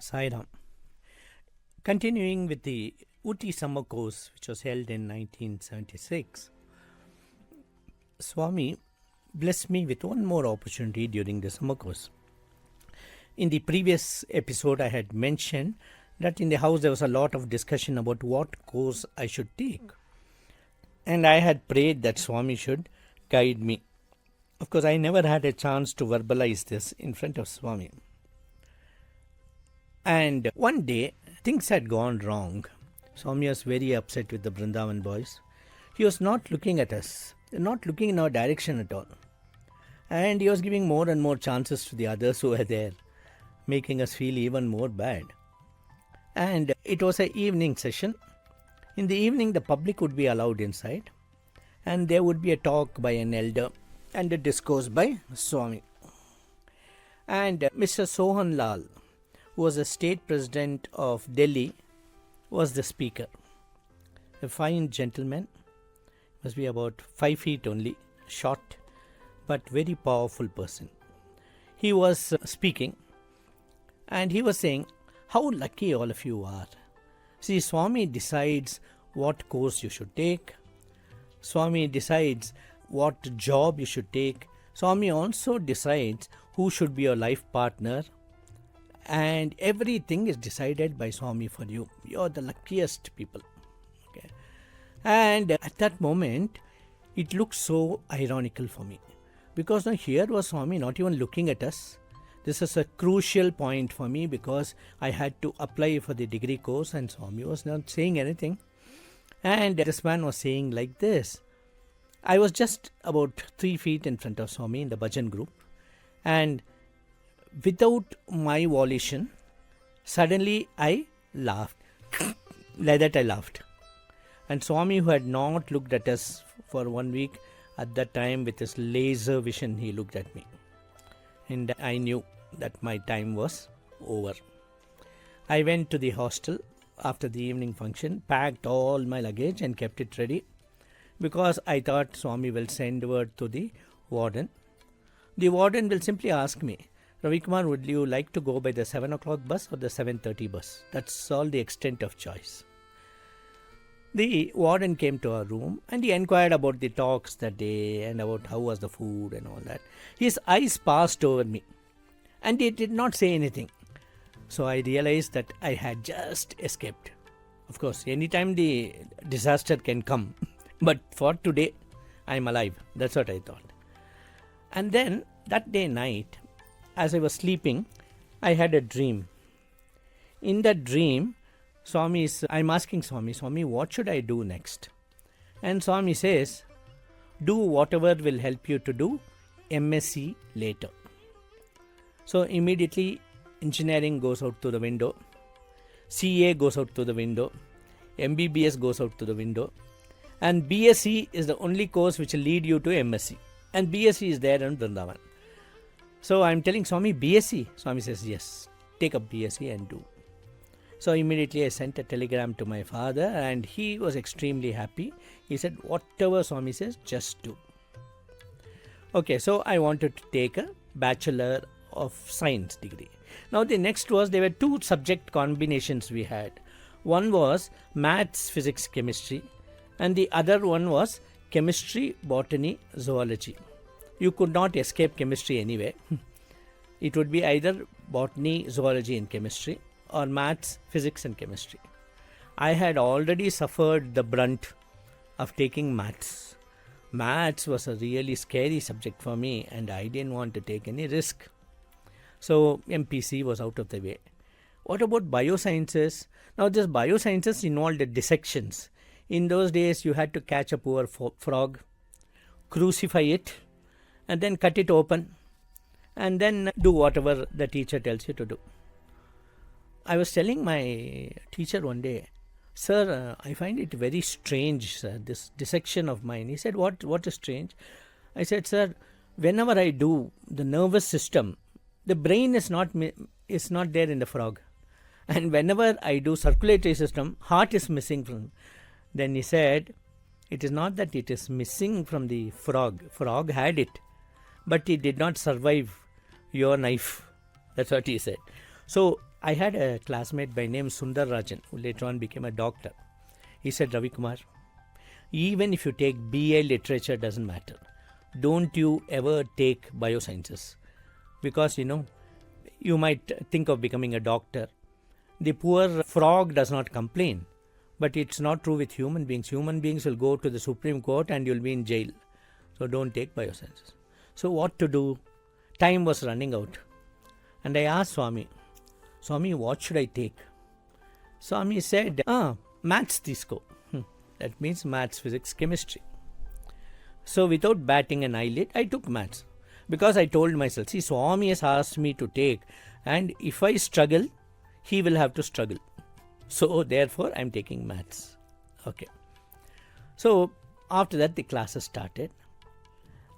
Sai Ram. Continuing with the Ooty Summer Course, which was held in 1976, Swami blessed me with one more opportunity during the summer course. In the previous episode, I had mentioned that in the house there was a lot of discussion about what course I should take. And I had prayed that Swami should guide me. Of course, I never had a chance to verbalize this in front of Swami. And one day, things had gone wrong. Swami was very upset with the Brindavan boys. He was not looking at us, not looking in our direction at all. And he was giving more and more chances to the others who were there, making us feel even more bad. And it was an evening session. In the evening, the public would be allowed inside, and there would be a talk by an elder and a discourse by Swami. And Mr. Sohan Lal, who was the state president of Delhi, was the speaker. A fine gentleman, must be about 5 feet only, short, but very powerful person. He was speaking, and he was saying, how lucky all of you are. See, Swami decides what course you should take. Swami decides what job you should take. Swami also decides who should be your life partner. And everything is decided by Swami for you. You're the luckiest people. Okay. And at that moment, it looked so ironical for me. Because now here was Swami not even looking at us. This is a crucial point for me because I had to apply for the degree course and Swami was not saying anything. And this man was saying like this. I was just about 3 feet in front of Swami in the bhajan group. And without my volition, suddenly I laughed. Like that I laughed. And Swami, who had not looked at us for 1 week, at that time with his laser vision, he looked at me. And I knew that my time was over. I went to the hostel after the evening function, packed all my luggage and kept it ready because I thought Swami will send word to the warden. The warden will simply ask me, Ravi Kumar, would you like to go by the 7 o'clock bus or the 7:30 bus? That's all the extent of choice. The warden came to our room and he inquired about the talks that day and about how was the food and all that. His eyes passed over me and he did not say anything. So I realized that I had just escaped. Of course, anytime the disaster can come. But for today, I'm alive. That's what I thought. And then that day night, as I was sleeping, I had a dream. In that dream, I'm asking Swami, what should I do next? And Swami says, do whatever will help you to do MSc later. So immediately, engineering goes out to the window, CA goes out to the window, MBBS goes out to the window, and B.Sc is the only course which will lead you to MSc. And B.Sc is there in Brindavan. So I'm telling Swami, B.Sc? Swami says, yes, take up B.Sc and do. So immediately I sent a telegram to my father and he was extremely happy. He said, whatever Swami says, just do. Okay, so I wanted to take a Bachelor of Science degree. Now the next was, there were 2 subject combinations we had. One was maths, physics, chemistry, and the other one was chemistry, botany, zoology. You could not escape chemistry anyway. It would be either botany, zoology and chemistry or maths, physics and chemistry. I had already suffered the brunt of taking maths. Maths was a really scary subject for me and I didn't want to take any risk. So MPC was out of the way. What about biosciences? Now this biosciences involved dissections. In those days you had to catch a poor frog, crucify it and then cut it open and then do whatever the teacher tells you to do. I was telling my teacher one day, sir, I find it very strange, sir, this dissection of mine. He said, what is strange? I said, sir, whenever I do the nervous system, the brain is not there in the frog. And whenever I do circulatory system, heart is missing from. Then he said, it is not that it is missing from the frog. Frog had it, but it did not survive your knife. That's what he said. So I had a classmate by name Sundar Rajan, who later on became a doctor. He said, Ravi Kumar, even if you take BA literature, doesn't matter. Don't you ever take biosciences. Because, you might think of becoming a doctor. The poor frog does not complain. But it's not true with human beings. Human beings will go to the Supreme Court and you'll be in jail. So don't take biosciences. So what to do? Time was running out. And I asked Swami, what should I take? Swami said, maths tisko. That means maths, physics, chemistry. So without batting an eyelid, I took maths. Because I told myself, see, Swami has asked me to take. And if I struggle, he will have to struggle. So therefore, I am taking maths. Okay. So after that, the classes started.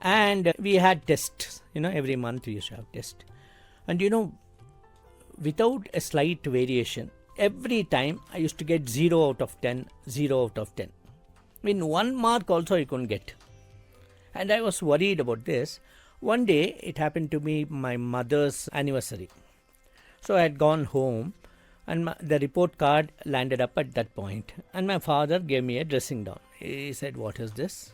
And we had tests. Every month we used to have tests. And without a slight variation, every time I used to get 0 out of 10, 0 out of 10. I mean, 1 mark also I couldn't get. And I was worried about this. One day, it happened to be my mother's anniversary. So I had gone home and the report card landed up at that point. And my father gave me a dressing down. He said, what is this?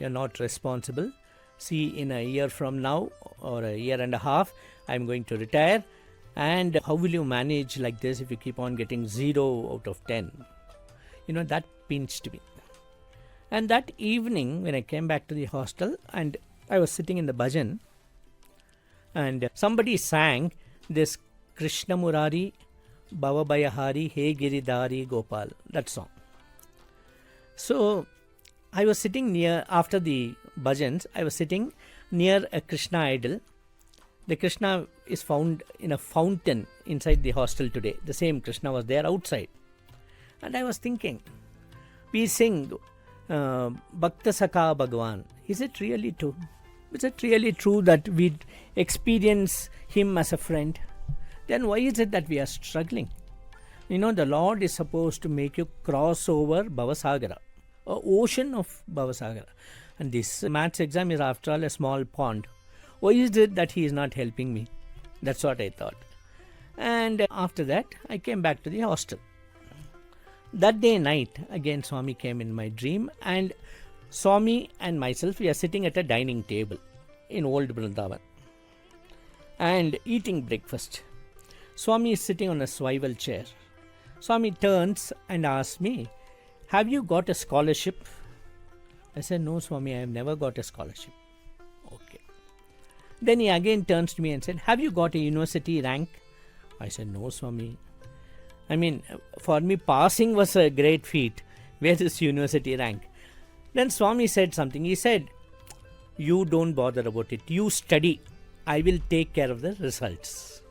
You're not responsible. See, in a year from now or a year and a half, I'm going to retire. And how will you manage like this if you keep on getting 0 out of 10? That pinched me. And that evening, when I came back to the hostel and I was sitting in the bhajan, and somebody sang this Krishna Murari, Bhava Bayahari, He Giridhari Gopal, that song. So I was sitting near, after the bhajans, I was sitting near a Krishna idol. The Krishna is found in a fountain inside the hostel today. The same Krishna was there outside. And I was thinking, we sing Bhakta Sakha Bhagawan. Is it really true? Is it really true that we experience him as a friend? Then why is it that we are struggling? The Lord is supposed to make you cross over Bhavasagara, an ocean of Bhavasagara. And this maths exam is after all a small pond. Why is it that he is not helping me? That's what I thought. And after that, I came back to the hostel. That day night, again Swami came in my dream, and Swami and myself, we are sitting at a dining table in old Brindavan and eating breakfast. Swami is sitting on a swivel chair. Swami turns and asks me, have you got a scholarship? I said, no Swami, I have never got a scholarship. Okay. Then he again turns to me and said, have you got a university rank? I said, no Swami. I mean, for me, passing was a great feat. Where is university rank? Then Swami said something. He said, you don't bother about it. You study. I will take care of the results.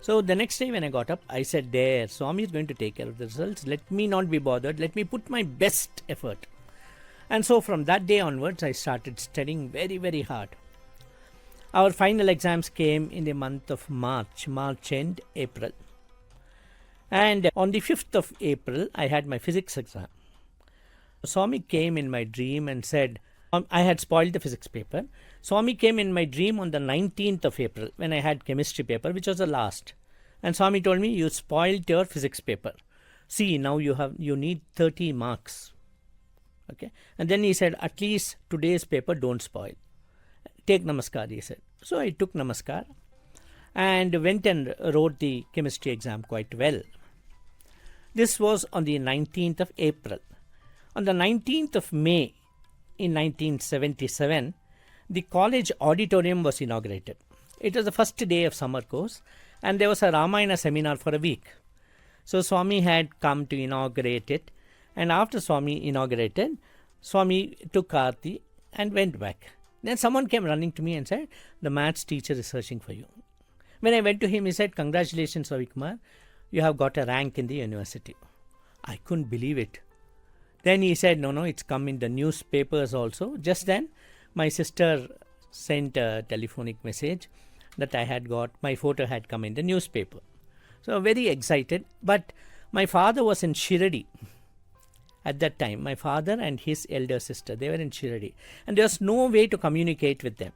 So the next day when I got up, I said, there, Swami is going to take care of the results. Let me not be bothered. Let me put my best effort. And so from that day onwards, I started studying very, very hard. Our final exams came in the month of March and April. And on the 5th of April, I had my physics exam. Swami came in my dream and said, I had spoiled the physics paper. Swami came in my dream on the 19th of April when I had chemistry paper, which was the last. And Swami told me, you spoiled your physics paper. See, now you need 30 marks. Okay. And then he said, at least today's paper don't spoil. Take Namaskar, he said. So I took Namaskar and went and wrote the chemistry exam quite well. This was on the 19th of April. On the 19th of May in 1977, the college auditorium was inaugurated. It was the first day of summer course and there was a Ramayana seminar for a week. So Swami had come to inaugurate it, and after Swami inaugurated, Swami took Aarti and went back. Then someone came running to me and said, the maths teacher is searching for you. When I went to him, he said, congratulations Ravi Kumar, you have got a rank in the university. I couldn't believe it. Then he said, no, it's come in the newspapers also. Just then, my sister sent a telephonic message that I had got, my photo had come in the newspaper. So very excited. But my father was in Shiradi at that time. My father and his elder sister, they were in Shiradi. And there was no way to communicate with them.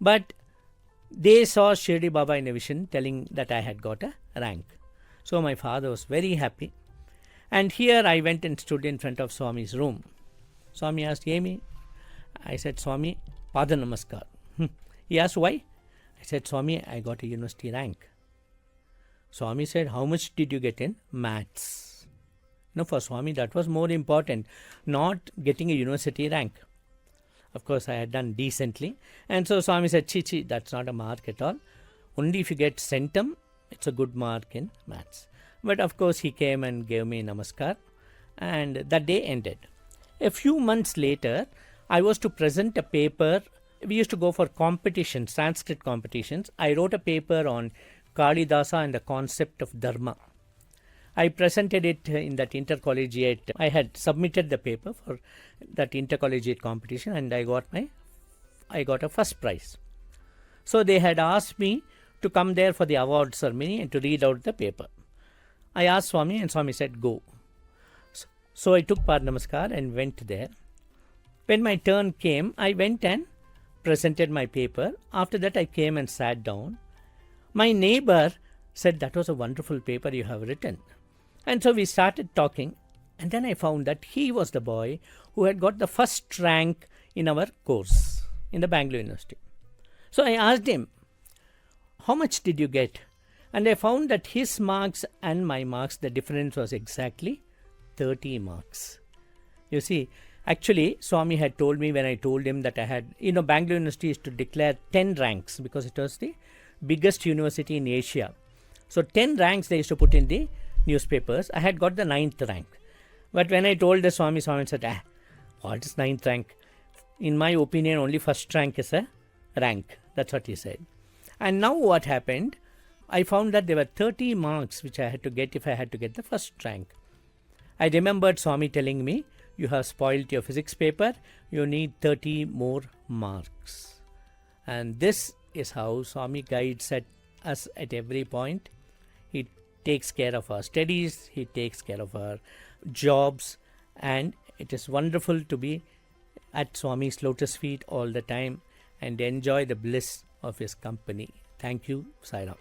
But They saw Shirdi Baba in a vision telling that I had got a rank. So my father was very happy. And here I went and stood in front of Swami's room. Swami asked, Amy. I said, Swami, Pada Namaskar. He asked, why? I said, Swami, I got a university rank. Swami said, how much did you get in maths? No, for Swami that was more important, not getting a university rank. Of course, I had done decently. And so Swami said, Chichi, that's not a mark at all. Only if you get centum, it's a good mark in maths. But of course, he came and gave me namaskar. And that day ended. A few months later, I was to present a paper. We used to go for competitions, Sanskrit competitions. I wrote a paper on Kalidasa and the concept of dharma. I presented it in that intercollegiate. I had submitted the paper for that intercollegiate competition and I got a first prize. So they had asked me to come there for the award ceremony and to read out the paper. I asked Swami and Swami said, go. So I took Pada Namaskar and went there. When my turn came, I went and presented my paper. After that, I came and sat down. My neighbor said, that was a wonderful paper you have written. And so we started talking. And then I found that he was the boy who had got the first rank in our course in the Bangalore University. So I asked him, how much did you get? And I found that his marks and my marks, the difference was exactly 30 marks. You see, actually, Swami had told me when I told him that I had, Bangalore University is to declare 10 ranks because it was the biggest university in Asia. So 10 ranks they used to put in the newspapers. I had got the 9th rank. But when I told the Swami said, what is 9th rank? In my opinion, only first rank is a rank. That's what he said. And now what happened? I found that there were 30 marks which I had to get if I had to get the first rank. I remembered Swami telling me, you have spoiled your physics paper, you need 30 more marks. And this is how Swami guides us at every point. He takes care of our studies, he takes care of our jobs, and it is wonderful to be at Swami's lotus feet all the time and enjoy the bliss of his company. Thank you, Sai Ram.